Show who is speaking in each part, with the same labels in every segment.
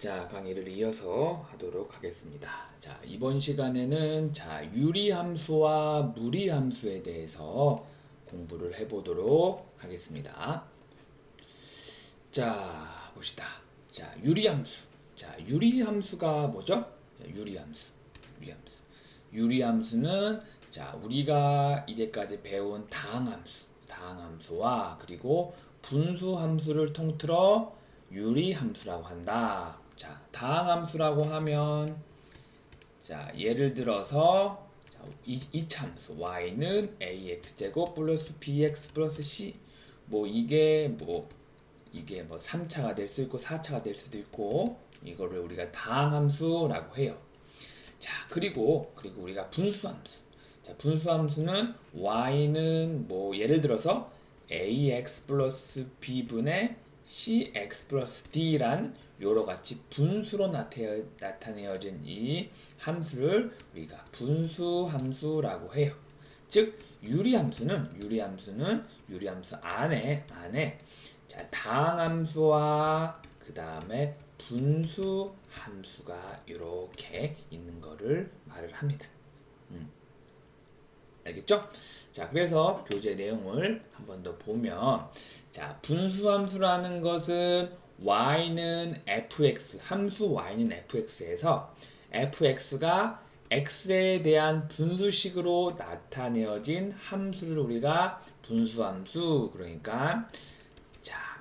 Speaker 1: 자, 강의를 이어서 하도록 하겠습니다. 자, 이번 시간에는 유리함수와 무리함수에 대해서 공부를 해보도록 하겠습니다. 자, 봅시다. 자, 유리함수. 자, 유리함수가 뭐죠? 자, 유리함수. 유리함수는 우리가 이제까지 배운 다항함수와 그리고 분수함수를 통틀어 유리함수라고 한다. 자, 다항함수라고 하면 예를 들어서 이차함수 y는 ax제곱 플러스 bx 플러스 c 이게 3차가 될 수 있고 4차가 될 수도 있고 이거를 우리가 다항함수라고 해요. 자, 그리고 우리가 분수함수. 자, 분수함수는 y는 예를 들어서 ax 플러스 b분의 cx 플러스 d란 여러가지 분수로 나타내어진 이 함수를 우리가 분수함수라고 해요. 즉 유리함수 안에 다항함수와 그 다음에 분수함수가 이렇게 있는 거를 말을 합니다. 알겠죠? 자, 그래서 교재 내용을 한 번 더 보면 분수함수라는 것은 y는 fx, 함수 y는 fx에서 fx가 x에 대한 분수식으로 나타내어진 함수를 우리가 분수함수, 그러니까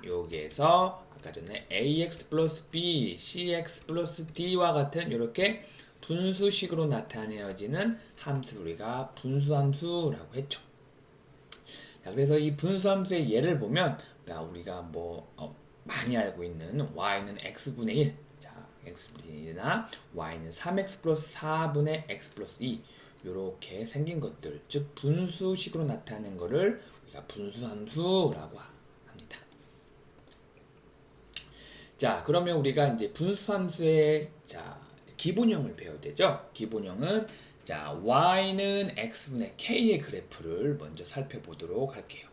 Speaker 1: 여기에서 아까 전에 ax 플러스 b, cx 플러스 d와 같은 이렇게 분수식으로 나타내어지는 함수를 우리가 분수함수라고 했죠. 자, 그래서 이 분수함수의 예를 보면 우리가 많이 알고 있는 y는 x분의 1, x분의 1이나 y는 3x 플러스 4분의 x 플러스 2 이렇게 생긴 것들, 즉 분수식으로 나타내는 것을 우리가 분수함수라고 합니다. 자, 그러면 우리가 이제 분수함수의 기본형을 배워야 되죠. 기본형은 y는 x분의 k의 그래프를 먼저 살펴보도록 할게요.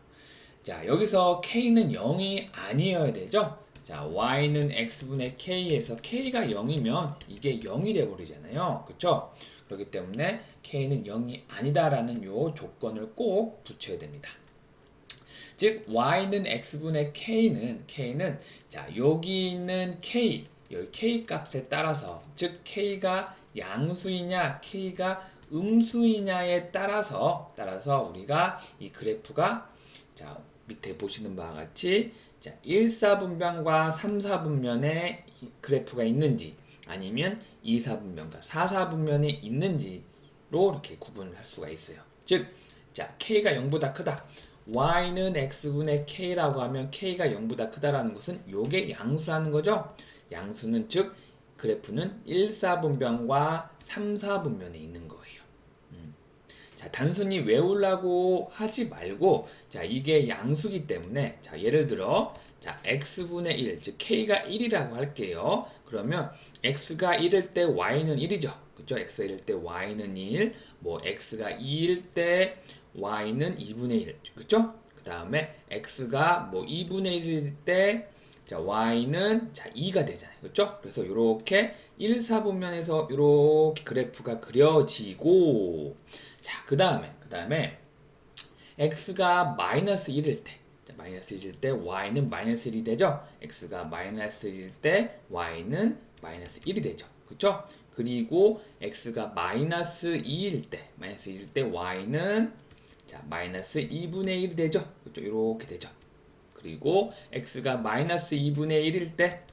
Speaker 1: 자, 여기서 k는 0이 아니어야 되죠. 자, y는 x분의 k에서 k가 0이면 이게 0이 되어버리잖아요. 그쵸? 그렇기 때문에 k는 0이 아니다라는 요 조건을 꼭 붙여야 됩니다. 즉 y는 x분의 k는 여기 있는 k, 여기 k 값에 따라서, 즉 k가 양수이냐 k가 음수이냐에 따라서 우리가 이 그래프가 밑에 보시는 바와 같이 1사분면과 3사분면에 그래프가 있는지 아니면 2사분면과 4사분면에 있는지로 이렇게 구분을 할 수가 있어요. 즉 k가 0보다 크다, y는 x분의 k라고 하면 k가 0보다 크다라는 것은 요게 양수라는 거죠. 양수는 즉 그래프는 1사분면과 3사분면에 있는 거예요. 단순히 외우려고 하지 말고 이게 양수기 때문에 예를 들어 x분의 1, 즉 k가 1이라고 할게요. 그러면 x가 1일 때 y는 1이죠. 그죠? x가 1일 때 y는 1, x가 2일 때 y는 2분의 1, 그죠? 그 다음에 x가 2분의 1일 때 y는 2가 되잖아요. 그렇죠? 그래서 이렇게 1, 4분면에서 이렇게 그래프가 그려지고, 그 다음에 x가 마이너스 1일 때, 마이너스 1일 때 y는 마이너스 1이 되죠? x가 마이너스 1일 때 y는 마이너스 1이 되죠. 그렇죠? 그리고 x가 마이너스 2일 때, y는 마이너스 2분의 1이 되죠. 그렇죠? 이렇게 되죠. 그리고 x가 마이너스 2분의 1일 때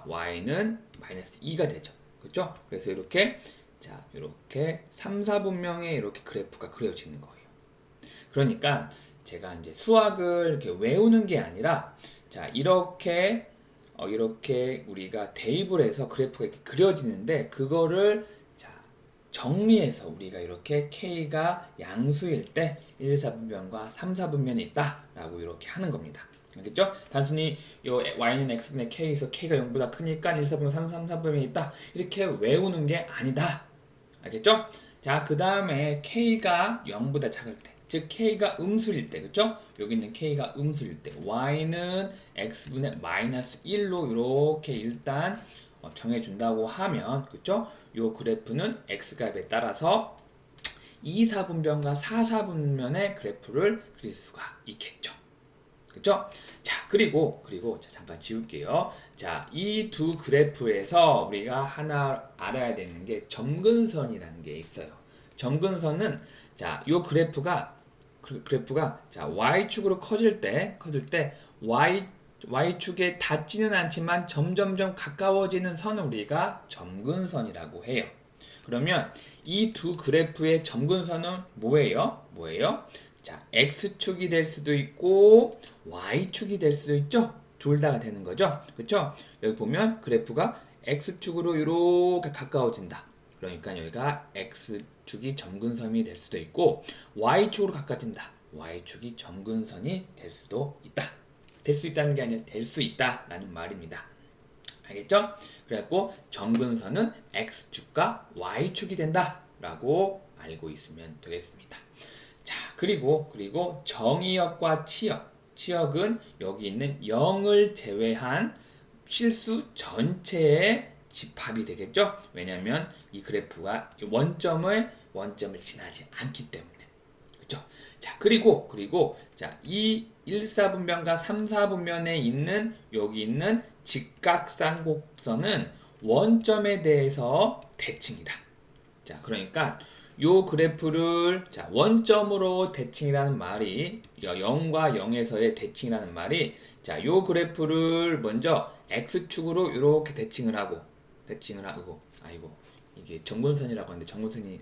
Speaker 1: y는 마이너스 2가 되죠. 그렇죠? 그래서 이렇게 3, 4분명에 이렇게 그래프가 그려지는 거예요. 그러니까 제가 이제 수학을 이렇게 외우는 게 아니라 이렇게 우리가 대입을 해서 그래프가 이렇게 그려지는데, 그거를 정리해서 우리가 이렇게 k가 양수일 때 1, 4분면과 3, 4분면에 있다라고 이렇게 하는 겁니다. 알겠죠? 단순히 요 y는 x분의 k에서 k가 0보다 크니까 1, 4분면 3, 4분면에 있다 이렇게 외우는 게 아니다. 알겠죠? 자, 그 다음에 k가 0보다 작을 때, 즉 k가 음수일 때, 그쵸? 여기 있는 k가 음수일 때 y는 x분의 마이너스 1로 이렇게 일단 정해준다고 하면, 그쵸? 요 그래프는 x값에 따라서 2사분면과 4사분면의 그래프를 그릴 수가 있겠죠. 그죠? 자, 그리고 자, 잠깐 지울게요. 자, 이 두 그래프에서 우리가 하나 알아야 되는 게 점근선이라는 게 있어요. 점근선은 자, 요 그래프가 자, y축으로 커질 때 y축에 닿지는 않지만 점점점 가까워지는 선을 우리가 점근선이라고 해요. 그러면 이 두 그래프의 점근선은 뭐예요? 자, x축이 될 수도 있고 y축이 될 수도 있죠. 둘 다가 되는 거죠. 그렇죠? 여기 보면 그래프가 x축으로 이렇게 가까워진다. 그러니까 여기가 x축이 점근선이 될 수도 있고 y축으로 가까워진다. y축이 점근선이 될 수도 있다. 될 수 있다는 게 아니라 될 수 있다라는 말입니다. 알겠죠? 그래갖고 점근선은 x축과 y축이 된다라고 알고 있으면 되겠습니다. 자, 그리고 정의역과 치역은 여기 있는 0을 제외한 실수 전체의 집합이 되겠죠? 왜냐하면 이 그래프가 원점을 지나지 않기 때문에. 그렇죠? 자, 그리고 자, 이 1사분면과 3사분면에 있는 여기 있는 직각쌍곡선은 원점에 대해서 대칭이다. 자, 그러니까 요 그래프를 자, 원점으로 대칭이라는 말이 0과 0에서의 대칭이라는 말이 자, 요 그래프를 먼저 x축으로 이렇게 대칭을 하고 아이고 이게 정근선이라고 하는데 정근선이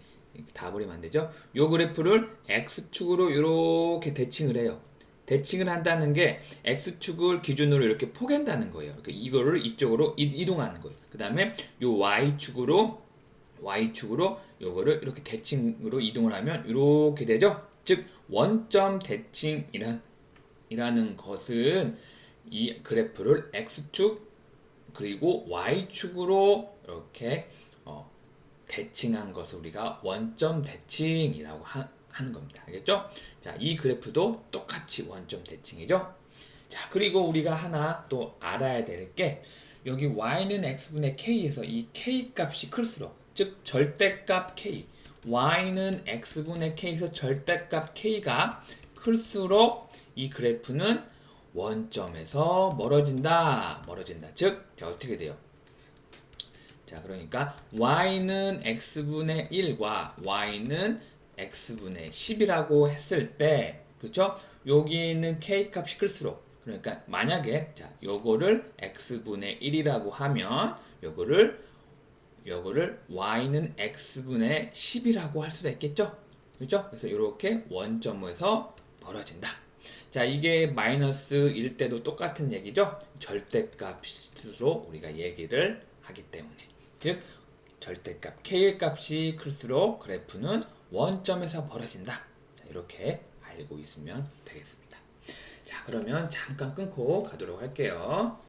Speaker 1: 다 버리면 안 되죠? 요 그래프를 x축으로 이렇게 대칭을 해요. 대칭을 한다는 게 x축을 기준으로 이렇게 포갠다는 거예요. 그러니까 이거를 이쪽으로 이동하는 거예요. 그 다음에 요 y축으로 요거를 이렇게 대칭으로 이동을 하면 이렇게 되죠. 즉 원점 대칭이라는 것은 이 그래프를 x축 그리고 y축으로 이렇게 대칭한 것을 우리가 원점 대칭이라고 하는 겁니다. 알겠죠? 자, 이 그래프도 똑같이 원점 대칭이죠. 자, 그리고 우리가 하나 또 알아야 될 게 여기 y는 x분의 k에서 이 k 값이 클수록 즉 절대값 k y는 x분의 k에서 절대값 k가 클수록 이 그래프는 원점에서 멀어진다. 즉, 자, 어떻게 돼요? 자, 그러니까 y는 x분의 1과 y는 x분의 10이라고 했을 때, 그쵸? 여기 있는 k 값이 클수록, 그러니까 만약에 자, 요거를 x분의 1이라고 하면 요거를 y는 x분의 10이라고 할 수도 있겠죠? 그죠? 그래서 이렇게 원점에서 멀어진다. 자, 이게 마이너스일 때도 똑같은 얘기죠? 절대값으로 우리가 얘기를 하기 때문에. 즉, 절대값 k의 값이 클수록 그래프는 원점에서 벌어진다. 자, 이렇게 알고 있으면 되겠습니다. 자, 그러면 잠깐 끊고 가도록 할게요.